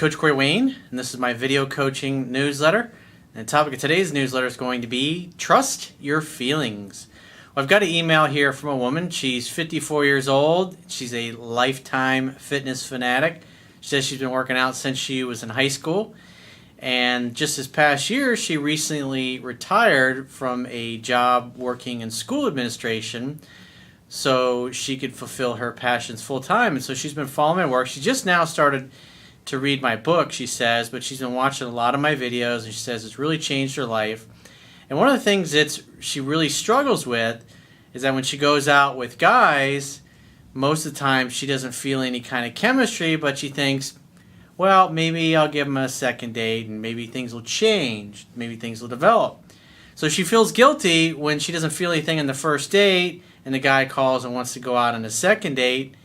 Coach Corey Wayne, and this is my video coaching newsletter. And the topic of today's newsletter is going to be Trust Your Feelings. Well, I've got an email here from a woman. She's 54 years old. She's a lifetime fitness fanatic. She says she's been working out since she was in high school. And just this past year, she recently retired from a job working in school administration so she could fulfill her passions full time. And so she's been following my work. She just now started to read my book, she says, but she's been watching a lot of my videos, and she says it's really changed her life. And one of the things that she really struggles with is that when she goes out with guys, most of the time she doesn't feel any kind of chemistry, but she thinks, well, maybe I'll give him a second date and maybe things will change, maybe things will develop. So she feels guilty when she doesn't feel anything in the first date and the guy calls and wants to go out on a second date.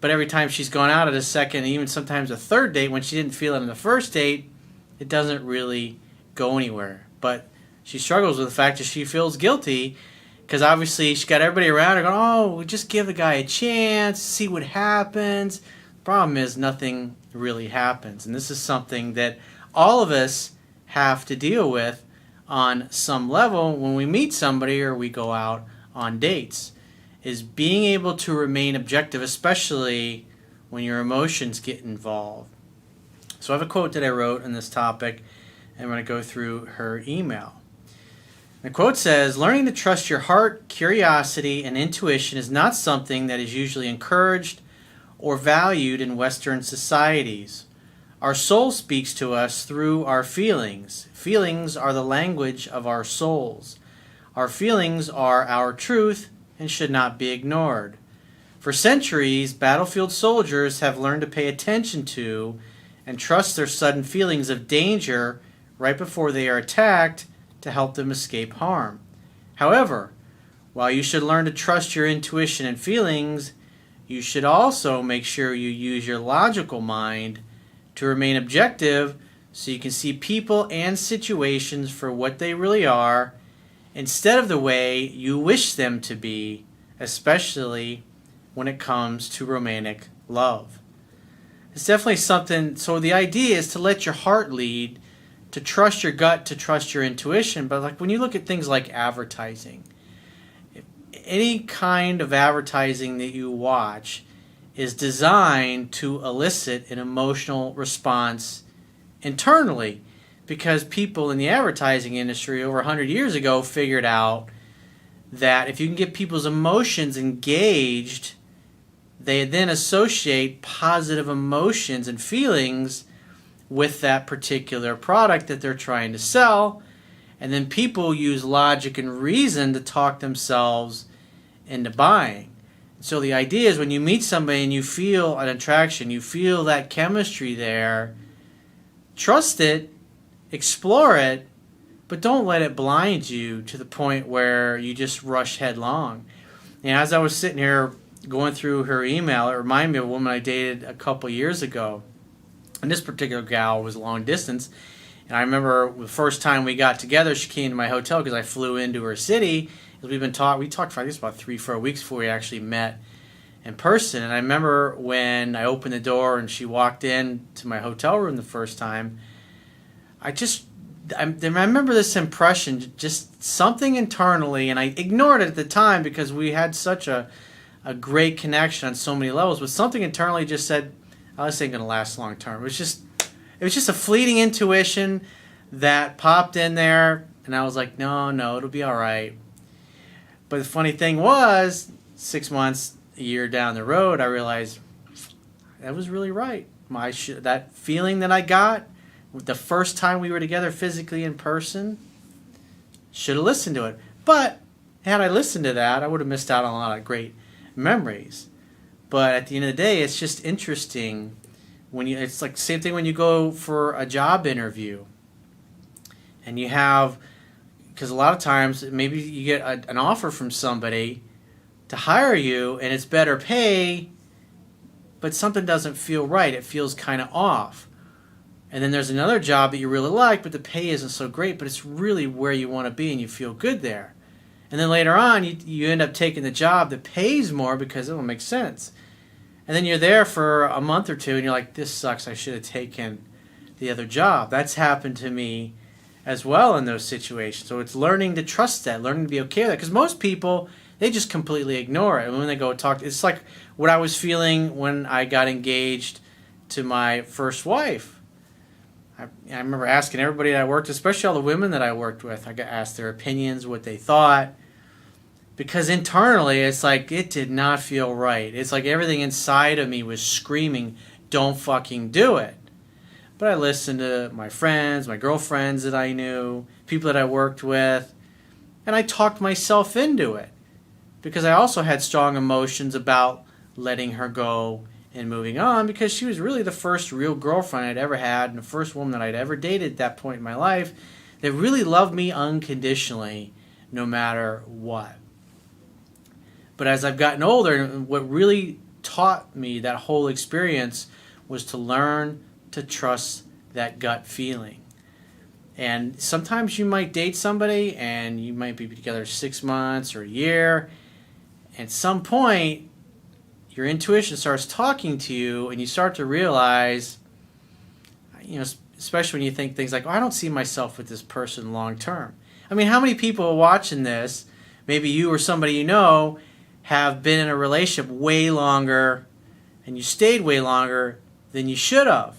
But every time she's gone out at a second, even sometimes a third date, when she didn't feel it in the first date, it doesn't really go anywhere. But she struggles with the fact that she feels guilty because obviously she's got everybody around her going, oh, just give the guy a chance, see what happens. The problem is nothing really happens. And this is something that all of us have to deal with on some level when we meet somebody or we go out on dates, is being able to remain objective, especially when your emotions get involved. So I have a quote that I wrote on this topic, and I'm going to go through her email. The quote says, "Learning to trust your heart, curiosity, and intuition is not something that is usually encouraged or valued in Western societies. Our soul speaks to us through our feelings. Feelings are the language of our souls. Our feelings are our truth and should not be ignored. For centuries, battlefield soldiers have learned to pay attention to and trust their sudden feelings of danger right before they are attacked to help them escape harm. However, while you should learn to trust your intuition and feelings, you should also make sure you use your logical mind to remain objective so you can see people and situations for what they really are instead of the way you wish them to be, especially when it comes to romantic love." It's definitely something. So the idea is to let your heart lead, to trust your gut, to trust your intuition. But like when you look at things like advertising, any kind of advertising that you watch is designed to elicit an emotional response internally, because people in the advertising industry over 100 years ago figured out that if you can get people's emotions engaged, they then associate positive emotions and feelings with that particular product that they're trying to sell, and then people use logic and reason to talk themselves into buying. So the idea is when you meet somebody and you feel an attraction, you feel that chemistry there, trust it, explore it, but don't let it blind you to the point where you just rush headlong. And as I was sitting here going through her email, it reminded me of a woman I dated a couple years ago. And this particular gal was long distance. And I remember the first time we got together, she came to my hotel because I flew into her city. We talked for I guess about 3-4 weeks before we actually met in person. And I remember when I opened the door and she walked in to my hotel room the first time, I remember this impression, just something internally, and I ignored it at the time because we had such a great connection on so many levels, but something internally just said, oh, this ain't going to last long term. It was just a fleeting intuition that popped in there, and I was like, no, it'll be all right. But the funny thing was, 6 months, a year down the road, I realized that was really right. That feeling that I got the first time we were together physically in person, should have listened to it. But had I listened to that, I would have missed out on a lot of great memories. But at the end of the day, it's just interesting it's like the same thing when you go for a job interview and you have, because a lot of times maybe you get an offer from somebody to hire you and it's better pay, but something doesn't feel right. It feels kind of off. And then there's another job that you really like, but the pay isn't so great, but it's really where you want to be and you feel good there. And then later on, you end up taking the job that pays more because it will make sense. And then you're there for a month or two and you're like, this sucks, I should have taken the other job. That's happened to me as well in those situations. So it's learning to trust that, learning to be okay with that. Because most people, they just completely ignore it. And when they go talk, it's like what I was feeling when I got engaged to my first wife. I remember asking everybody that I worked, especially all the women that I worked with, I got asked their opinions, what they thought. Because internally, it's like it did not feel right. It's like everything inside of me was screaming, don't fucking do it. But I listened to my friends, my girlfriends that I knew, people that I worked with, and I talked myself into it. Because I also had strong emotions about letting her go and moving on, because she was really the first real girlfriend I'd ever had and the first woman that I'd ever dated at that point in my life that really loved me unconditionally no matter what. But as I've gotten older, what really taught me that whole experience was to learn to trust that gut feeling. And sometimes you might date somebody and you might be together 6 months or a year. At some point, your intuition starts talking to you and you start to realize, especially when you think things like, oh, I don't see myself with this person long term. I mean, how many people watching this, maybe you or somebody you know, have been in a relationship way longer and you stayed way longer than you should have?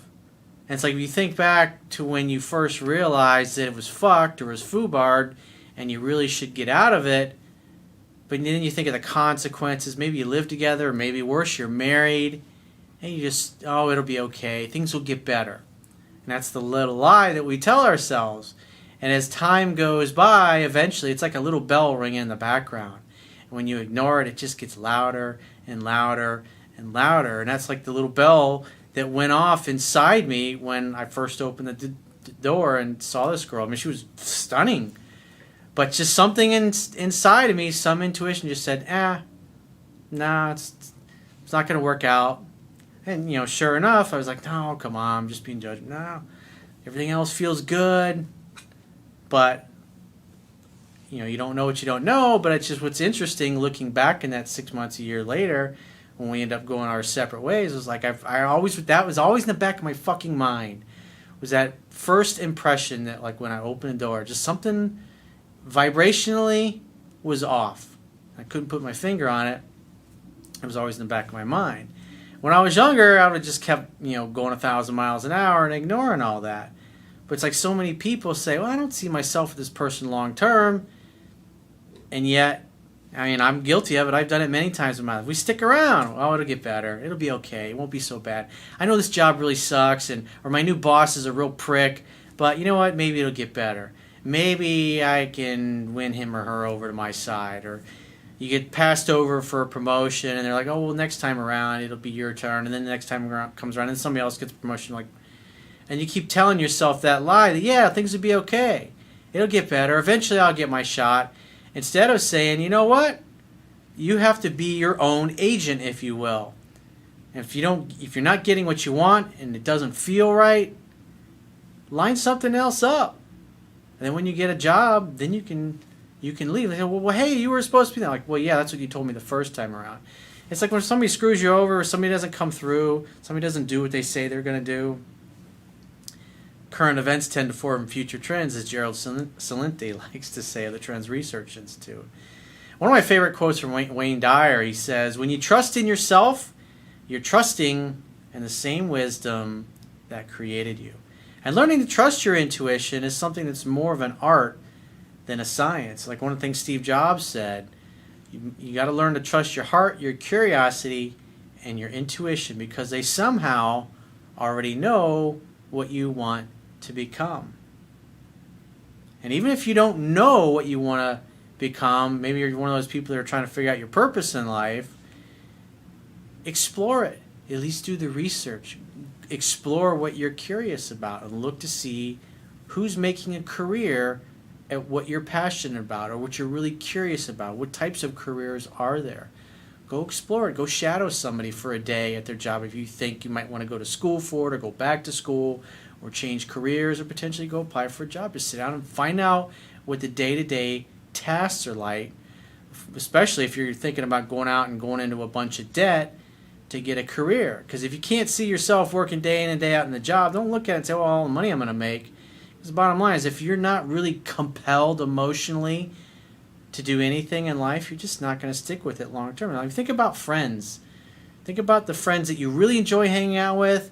And it's like if you think back to when you first realized that it was fucked or was foobarred and you really should get out of it, but then you think of the consequences. Maybe you live together, or maybe worse, you're married, and you just, oh, it'll be okay. Things will get better. And that's the little lie that we tell ourselves. And as time goes by, eventually it's like a little bell ringing in the background. And when you ignore it, it just gets louder and louder and louder. And that's like the little bell that went off inside me when I first opened the door and saw this girl. I mean, she was stunning. But just something inside of me, some intuition just said, nah, it's not going to work out. And, sure enough, I was like, no, come on, I'm just being judged. No, everything else feels good. But, you don't know what you don't know. But it's just what's interesting looking back in that 6 months, a year later, when we end up going our separate ways, was like, that was always in the back of my fucking mind, was that first impression that, like, when I opened the door, just something vibrationally was off. I couldn't put my finger on it. It was always in the back of my mind. When I was younger, I would have just kept, going 1,000 miles an hour and ignoring all that. But it's like so many people say, well, I don't see myself with this person long term. And yet, I'm guilty of it. I've done it many times in my life. We stick around. Oh, it'll get better. It'll be okay. It won't be so bad. I know this job really sucks, or my new boss is a real prick, but you know what? Maybe it'll get better. Maybe I can win him or her over to my side. Or you get passed over for a promotion, and they're like, oh, well, next time around, it'll be your turn. And then the next time around comes around, and somebody else gets a promotion. And you keep telling yourself that lie that, yeah, things will be okay. It'll get better. Eventually, I'll get my shot. Instead of saying, you know what? You have to be your own agent, if you will. And if you're not getting what you want and it doesn't feel right, line something else up. And then when you get a job, then you can leave. They say, well, hey, you were supposed to be there. Like, well, yeah, that's what you told me the first time around. It's like when somebody screws you over, or somebody doesn't come through, somebody doesn't do what they say they're going to do. Current events tend to form future trends, as Gerald Celente likes to say of the Trends Research Institute. One of my favorite quotes from Wayne Dyer, he says, when you trust in yourself, you're trusting in the same wisdom that created you. And learning to trust your intuition is something that's more of an art than a science. Like one of the things Steve Jobs said, you got to learn to trust your heart, your curiosity, and your intuition, because they somehow already know what you want to become. And even if you don't know what you want to become, maybe you're one of those people that are trying to figure out your purpose in life, explore it. At least do the research. Explore what you're curious about and look to see who's making a career at what you're passionate about or what you're really curious about. What types of careers are there? Go explore it. Go shadow somebody for a day at their job if you think you might want to go to school for it or go back to school or change careers or potentially go apply for a job. Just sit down and find out what the day-to-day tasks are like, especially if you're thinking about going out and going into a bunch of debt. to get a career. Because if you can't see yourself working day in and day out in the job, don't look at it and say, well, all the money I'm going to make. Because the bottom line is, if you're not really compelled emotionally to do anything in life, you're just not going to stick with it long term. Like, think about friends. Think about the friends that you really enjoy hanging out with,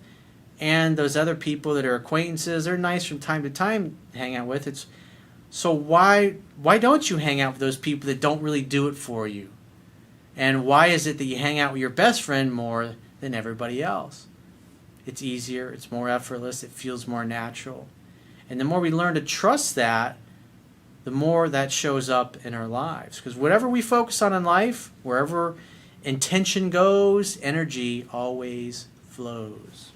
and those other people that are acquaintances. They're nice from time to time to hang out with. So why don't you hang out with those people that don't really do it for you? And why is it that you hang out with your best friend more than everybody else? It's easier, it's more effortless, it feels more natural. And the more we learn to trust that, the more that shows up in our lives. Because whatever we focus on in life, wherever intention goes, energy always flows.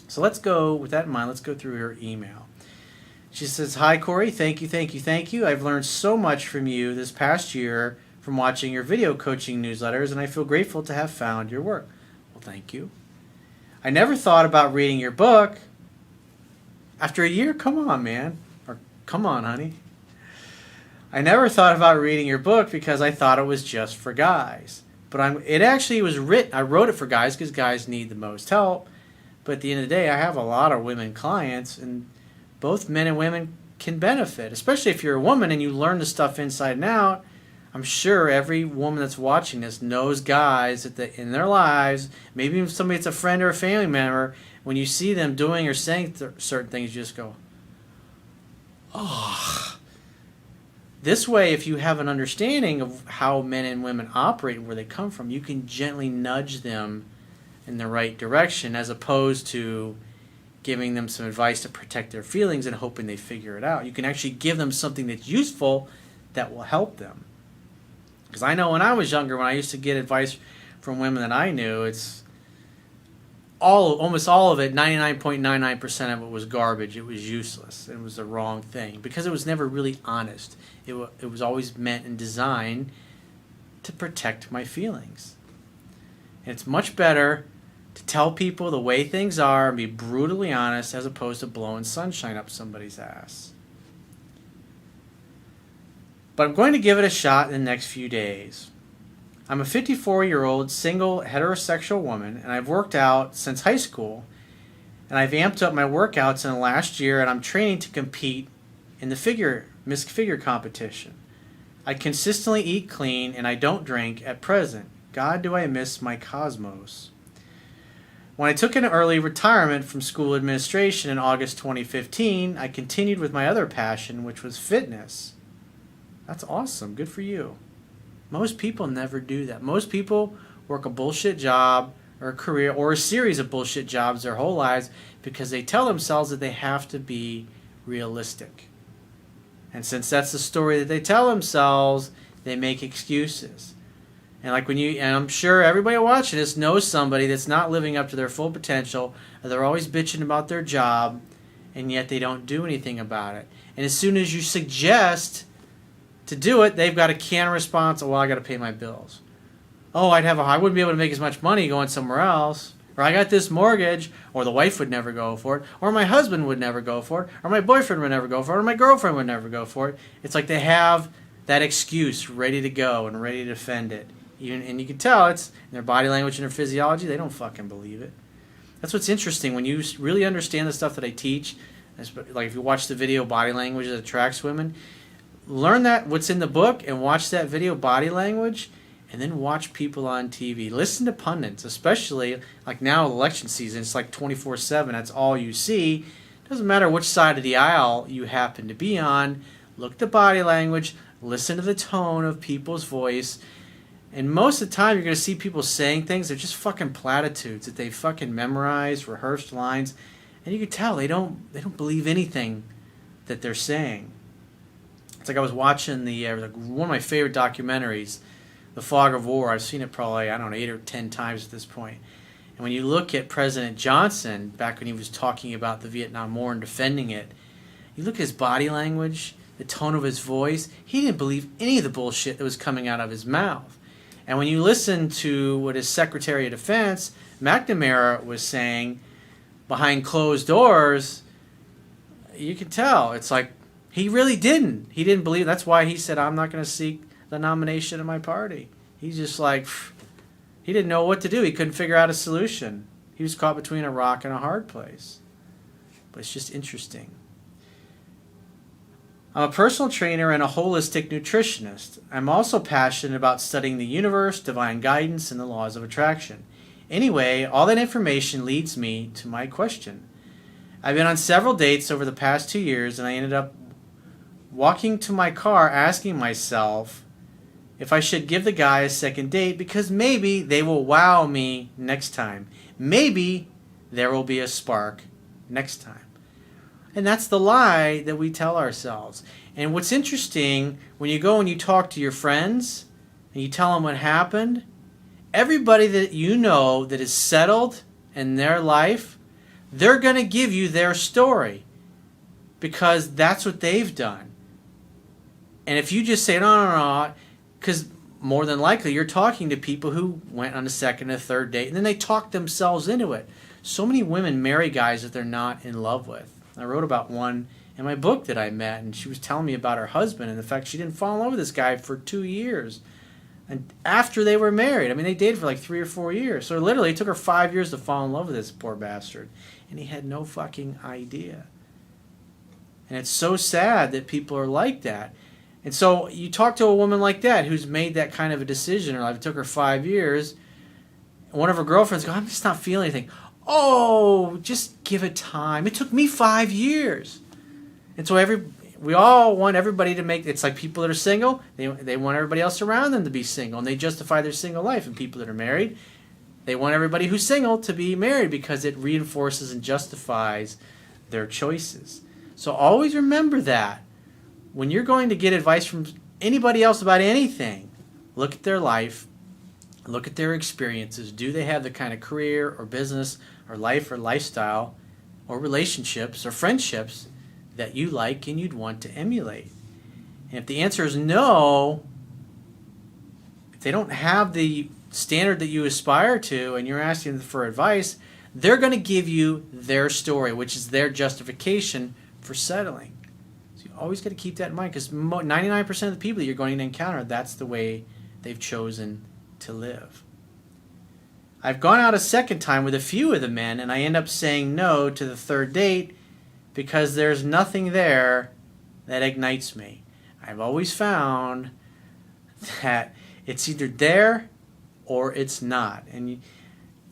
So let's go, with that in mind, let's go through her email. She says, "Hi, Corey. Thank you. I've learned so much from you this past year from watching your video coaching newsletters, and I feel grateful to have found your work." Well, thank you. "I never thought about reading your book." After a year? Come on, man. Or come on, honey. "I never thought about reading your book because I thought it was just for guys. But it actually was written. I wrote it for guys because guys need the most help. But at the end of the day, I have a lot of women clients, and both men and women can benefit, especially if you're a woman and you learn the stuff inside and out. I'm sure every woman that's watching this knows guys that in their lives, maybe even somebody that's a friend or a family member, when you see them doing or saying certain things, you just go, oh. This way, if you have an understanding of how men and women operate and where they come from, you can gently nudge them in the right direction, as opposed to giving them some advice to protect their feelings and hoping they figure it out. You can actually give them something that's useful that will help them. Because I know when I was younger, when I used to get advice from women that I knew, it's almost all of it, 99.99% of it was garbage. It was useless. It was the wrong thing because it was never really honest. It was always meant and designed to protect my feelings. And it's much better to tell people the way things are and be brutally honest as opposed to blowing sunshine up somebody's ass. But I'm going to give it a shot in the next few days. I'm a 54-year-old single heterosexual woman, and I've worked out since high school, and I've amped up my workouts in the last year, and I'm training to compete in the Miss Figure competition. I consistently eat clean, and I don't drink at present. God, do I miss my cosmos. When I took an early retirement from school administration in August 2015, I continued with my other passion, which was fitness. That's awesome. Good for you. Most people never do that. Most people work a bullshit job or a career or a series of bullshit jobs their whole lives because they tell themselves that they have to be realistic. And since that's the story that they tell themselves, they make excuses. And I'm sure everybody watching this knows somebody that's not living up to their full potential, or they're always bitching about their job, and yet they don't do anything about it. And as soon as you suggest to do it, they've got a counter response. "Oh, well, I got to pay my bills. Oh, I wouldn't be able to make as much money going somewhere else. Or I got this mortgage." Or the wife would never go for it. Or my husband would never go for it. Or my boyfriend would never go for it. Or my girlfriend would never go for it. It's like they have that excuse ready to go and ready to defend it. And you can tell it's in their body language and their physiology. They don't fucking believe it. That's what's interesting. When you really understand the stuff that I teach, like if you watch the video Body Language That Attracts Women, learn that what's in the book and watch that video Body Language, and then watch people on TV. Listen to pundits, especially like now election season. It's like 24/7. That's all you see. Doesn't matter which side of the aisle you happen to be on. Look at the body language. Listen to the tone of people's voice. And most of the time, you're going to see people saying things. They're just fucking platitudes that they fucking memorized, rehearsed lines, and you can tell they don't believe anything that they're saying. It's like I was watching one of my favorite documentaries, The Fog of War. I've seen it probably, 8 or 10 times at this point. And when you look at President Johnson, back when he was talking about the Vietnam War and defending it, you look at his body language, the tone of his voice, he didn't believe any of the bullshit that was coming out of his mouth. And when you listen to what his Secretary of Defense, McNamara, was saying behind closed doors, you can tell. It's like he really didn't. He didn't believe. That's why he said, "I'm not going to seek the nomination of my party." He's just like, He didn't know what to do. He couldn't figure out a solution. He was caught between a rock and a hard place. But it's just interesting. I'm a personal trainer and a holistic nutritionist. I'm also passionate about studying the universe, divine guidance, and the laws of attraction. Anyway, all that information leads me to my question. I've been on several dates over the past 2 years, and I ended up walking to my car asking myself if I should give the guy a second date because maybe they will wow me next time. Maybe there will be a spark next time. And that's the lie that we tell ourselves. And what's interesting, when you go and you talk to your friends and you tell them what happened, everybody that you know that is settled in their life, they're going to give you their story because that's what they've done. And if you just say, no, because more than likely you're talking to people who went on a second or third date and then they talk themselves into it. So many women marry guys that they're not in love with. I wrote about one in my book that I met, and she was telling me about her husband and the fact she didn't fall in love with this guy for 2 years. And after they were married, I mean, they dated for like 3 or 4 years. So literally, it took her 5 years to fall in love with this poor bastard. And he had no fucking idea. And it's so sad that people are like that. And so you talk to a woman like that who's made that kind of a decision, or like it took her 5 years, and one of her girlfriends goes, I'm just not feeling anything. Oh, just give it time. It took me 5 years. And so we all want everybody to make, it's like people that are single, they want everybody else around them to be single, and they justify their single life. And people that are married, they want everybody who's single to be married because it reinforces and justifies their choices. So always remember that. When you're going to get advice from anybody else about anything, look at their life, look at their experiences. Do they have the kind of career or business or life or lifestyle or relationships or friendships that you like and you'd want to emulate? And if the answer is no, if they don't have the standard that you aspire to and you're asking them for advice, they're going to give you their story, which is their justification for settling. So you always got to keep that in mind because 99% of the people that you're going to encounter, that's the way they've chosen to live. I've gone out a second time with a few of the men, and I end up saying no to the third date because there's nothing there that ignites me. I've always found that it's either there or it's not. And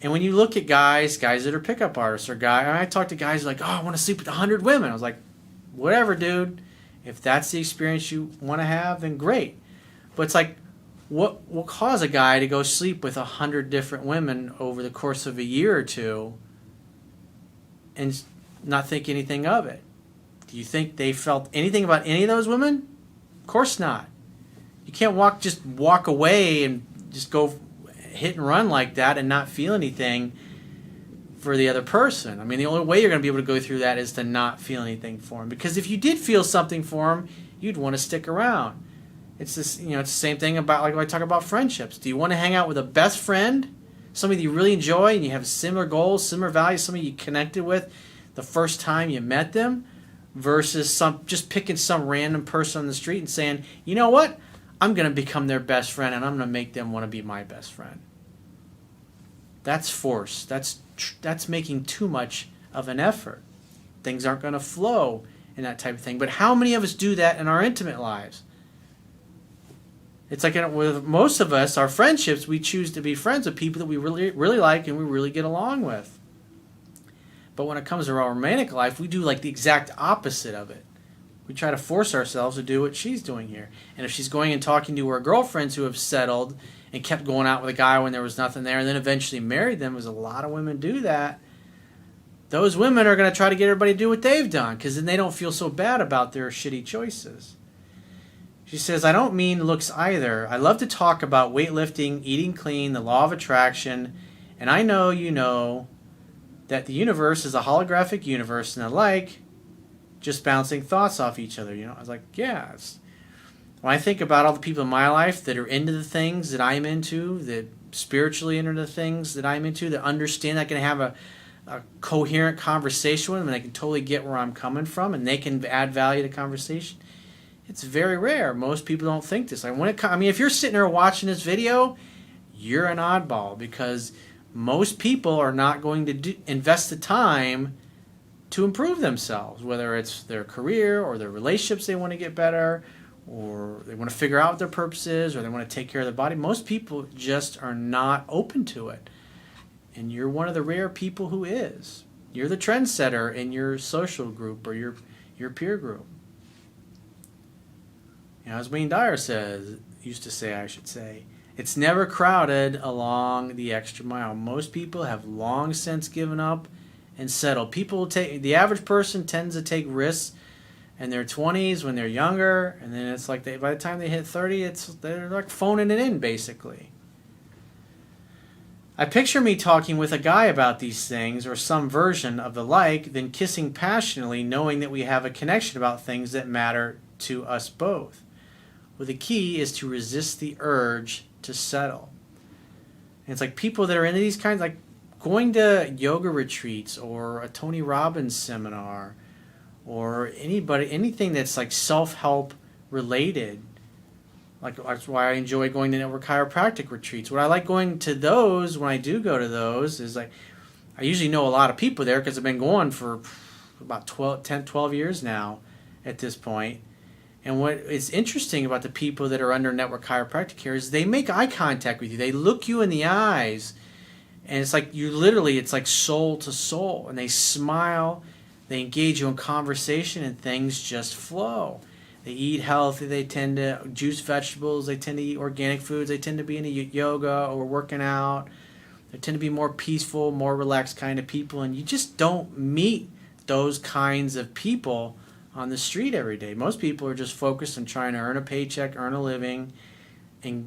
when you look at guys that are pickup artists, or I talk to guys like, oh, I want to sleep with 100 women. I was like, whatever, dude. If that's the experience you want to have, then great. But it's like, what will cause a guy to go sleep with 100 different women over the course of a year or two and not think anything of it? Do you think they felt anything about any of those women? Of course not. You can't just walk away and just go hit and run like that and not feel anything for the other person. I mean, the only way you're going to be able to go through that is to not feel anything for them. Because if you did feel something for them, you'd want to stick around. It's this, it's the same thing about like when I talk about friendships. Do you want to hang out with a best friend, somebody that you really enjoy and you have similar goals, similar values, somebody you connected with the first time you met them, versus just picking some random person on the street and saying, you know what, I'm going to become their best friend and I'm going to make them want to be my best friend. That's force. That's making too much of an effort. Things aren't going to flow in that type of thing. But how many of us do that in our intimate lives? It's like with most of us, our friendships, we choose to be friends with people that we really, really like and we really get along with. But when it comes to our romantic life, we do like the exact opposite of it. We try to force ourselves to do what she's doing here. And if she's going and talking to her girlfriends who have settled and kept going out with a guy when there was nothing there and then eventually married them, as a lot of women do that, those women are going to try to get everybody to do what they've done because then they don't feel so bad about their shitty choices. She says, I don't mean looks either. I love to talk about weightlifting, eating clean, the law of attraction, and I know you know that the universe is a holographic universe and the like, just bouncing thoughts off each other. I was like, yeah. When I think about all the people in my life that are into the things that I'm into, that spiritually into the things that I'm into, that understand I can have a coherent conversation with them and they can totally get where I'm coming from and they can add value to the conversation, it's very rare. Most people don't think this. If you're sitting there watching this video, you're an oddball, because most people are not going to invest the time to improve themselves, whether it's their career or their relationships they want to get better, or they want to figure out what their purpose is, or they want to take care of their body. Most people just are not open to it. And you're one of the rare people who is. You're the trendsetter in your social group or your peer group. You know, as Wayne Dyer used to say, I should say, it's never crowded along the extra mile. Most people have long since given up and settled. The average person tends to take risks in their 20s when they're younger, and then it's like by the time they hit 30, they're like phoning it in, basically. I picture me talking with a guy about these things, or some version of the like, then kissing passionately, knowing that we have a connection about things that matter to us both. Well, the key is to resist the urge to settle. And it's like people that are into these kinds, like going to yoga retreats or a Tony Robbins seminar, or anything that's like self-help related. Like, that's why I enjoy going to network chiropractic retreats. What I like going to those, when I do go to those, is like, I usually know a lot of people there because I've been going for about 12 years now at this point. And what is interesting about the people that are under network chiropractic care is they make eye contact with you. They look you in the eyes, and it's like it's like soul to soul. And they smile, they engage you in conversation, and things just flow. They eat healthy, they tend to juice vegetables, they tend to eat organic foods, they tend to be into yoga or working out. They tend to be more peaceful, more relaxed kind of people, and you just don't meet those kinds of people on the street every day. Most people are just focused on trying to earn a paycheck, earn a living, and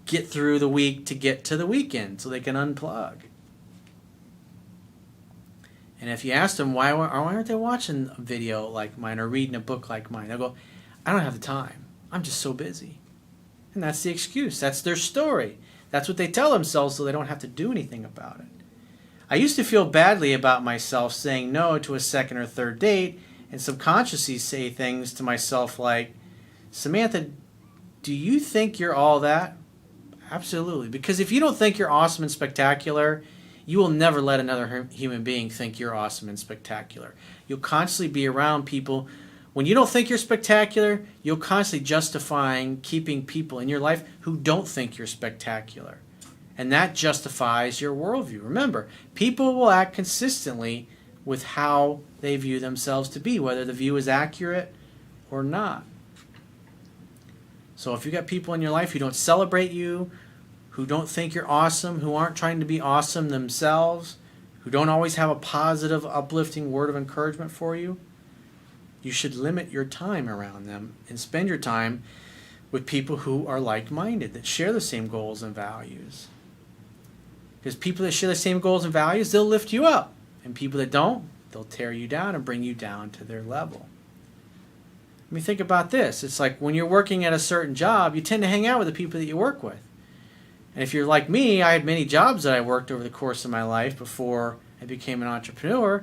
get through the week to get to the weekend so they can unplug. And if you ask them why aren't they watching a video like mine or reading a book like mine, they'll go, I don't have the time. I'm just so busy. And that's the excuse. That's their story. That's what they tell themselves so they don't have to do anything about it. I used to feel badly about myself saying no to a second or third date, and subconsciously say things to myself like, Samantha, do you think you're all that? Absolutely. Because if you don't think you're awesome and spectacular, you will never let another human being think you're awesome and spectacular. You'll constantly be around people. When you don't think you're spectacular, you'll constantly justifying keeping people in your life who don't think you're spectacular. And that justifies your worldview. Remember, people will act consistently with how they view themselves to be, whether the view is accurate or not. So if you got people in your life who don't celebrate you, who don't think you're awesome, who aren't trying to be awesome themselves, who don't always have a positive, uplifting word of encouragement for you, you should limit your time around them and spend your time with people who are like-minded, that share the same goals and values. Because people that share the same goals and values, they'll lift you up. And people that don't, they'll tear you down and bring you down to their level. I mean, think about this. It's like when you're working at a certain job, you tend to hang out with the people that you work with. And if you're like me, I had many jobs that I worked over the course of my life before I became an entrepreneur.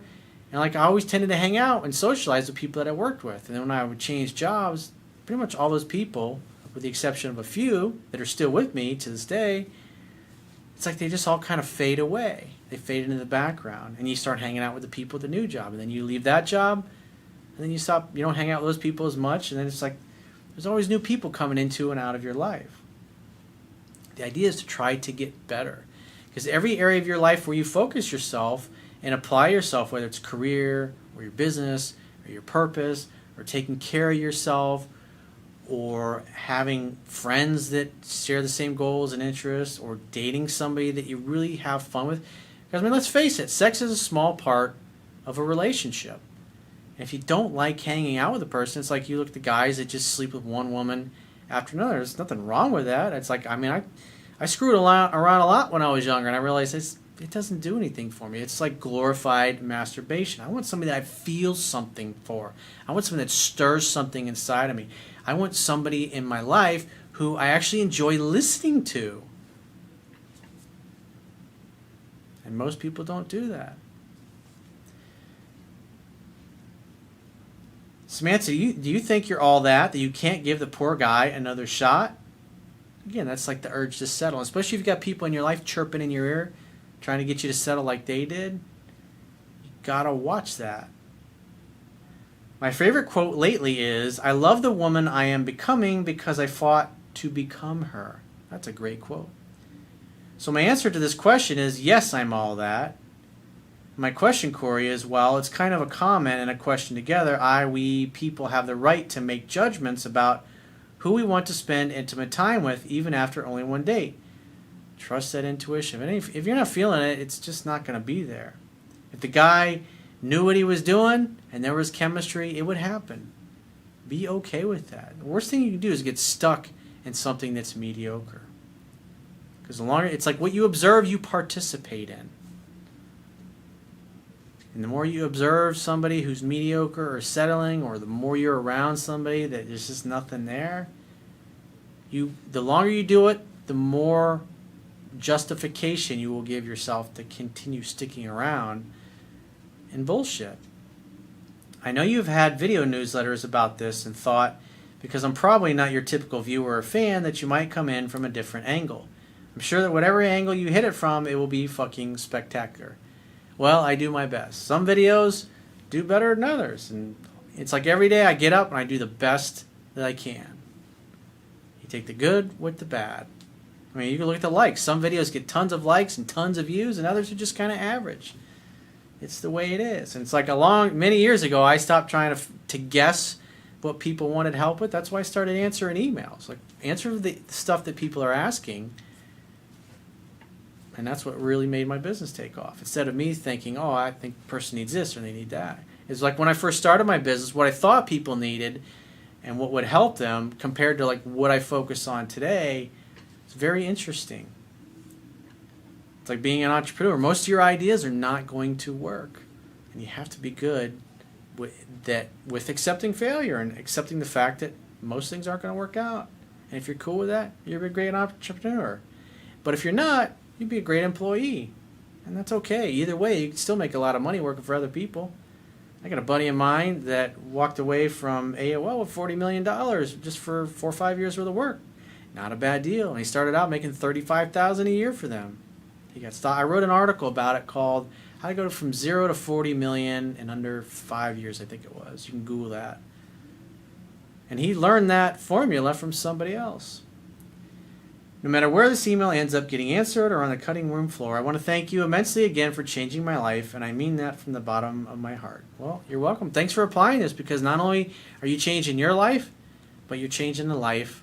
And like I always tended to hang out and socialize with people that I worked with. And then when I would change jobs, pretty much all those people, with the exception of a few that are still with me to this day, it's like they just all kind of fade away. They fade into the background. And you start hanging out with the people at the new job. And then you leave that job, and then you don't hang out with those people as much. And then it's like there's always new people coming into and out of your life. The idea is to try to get better. Because every area of your life where you focus yourself and apply yourself, whether it's career or your business or your purpose or taking care of yourself or having friends that share the same goals and interests or dating somebody that you really have fun with. Because, I mean, let's face it, sex is a small part of a relationship. And if you don't like hanging out with a person, it's like you look at the guys that just sleep with one woman after another. There's nothing wrong with that. It's like, I mean, I screwed around a lot when I was younger, and I realized it doesn't do anything for me. It's like glorified masturbation. I want somebody that I feel something for. I want somebody that stirs something inside of me. I want somebody in my life who I actually enjoy listening to. And most people don't do that. Samantha, do you think you're all that you can't give the poor guy another shot? Again, that's like the urge to settle. Especially if you've got people in your life chirping in your ear, trying to get you to settle like they did. You gotta watch that. My favorite quote lately is, "I love the woman I am becoming because I fought to become her." That's a great quote. So my answer to this question is, yes, I'm all that. My question, Corey, is, well, it's kind of a comment and a question together. We people have the right to make judgments about who we want to spend intimate time with, even after only one date. Trust that intuition. And if you're not feeling it, it's just not going to be there. If the guy knew what he was doing and there was chemistry, it would happen. Be okay with that. The worst thing you can do is get stuck in something that's mediocre. Because the longer, it's like what you observe, you participate in. And the more you observe somebody who's mediocre or settling, or the more you're around somebody that there's just nothing there, the longer you do it, the more justification you will give yourself to continue sticking around in bullshit. I know you've had video newsletters about this and thought, because I'm probably not your typical viewer or fan, that you might come in from a different angle. I'm sure that whatever angle you hit it from, it will be fucking spectacular. Well, I do my best. Some videos do better than others. And it's like every day I get up and I do the best that I can. You take the good with the bad. I mean, you can look at the likes. Some videos get tons of likes and tons of views, and others are just kind of average. It's the way it is. And it's like many years ago, I stopped trying to guess what people wanted help with. That's why I started answering emails. Like, answer the stuff that people are asking. And that's what really made my business take off. Instead of me thinking, oh, I think the person needs this or they need that. It's like when I first started my business, what I thought people needed and what would help them compared to like what I focus on today, it's very interesting. It's like being an entrepreneur. Most of your ideas are not going to work. And you have to be good with accepting failure and accepting the fact that most things aren't going to work out. And if you're cool with that, you're a great entrepreneur. But if you're not, you'd be a great employee. And that's okay. Either way, you can still make a lot of money working for other people. I got a buddy of mine that walked away from AOL with $40 million just for 4 or 5 years worth of work. Not a bad deal. And he started out making $35,000 a year for them. He got I wrote an article about it called How to Go from 0 to 40 million in under 5 years, I think it was. You can Google that. And he learned that formula from somebody else. No matter where this email ends up getting answered or on the cutting room floor, I want to thank you immensely again for changing my life, and I mean that from the bottom of my heart. Well, you're welcome. Thanks for applying this, because not only are you changing your life, but you're changing the life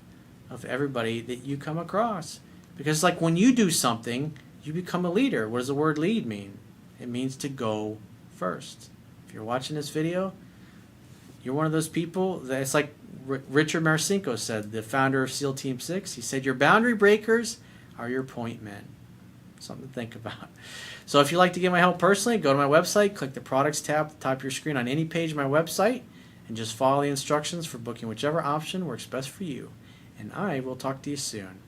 of everybody that you come across. Because it's like when you do something, you become a leader. What does the word lead mean? It means to go first. If you're watching this video, you're one of those people that it's like Richard Marcinko said, the founder of SEAL Team 6. He said, your boundary breakers are your point men. Something to think about. So if you'd like to get my help personally, go to my website, click the products tab at the top of your screen on any page of my website, and just follow the instructions for booking whichever option works best for you. And I will talk to you soon.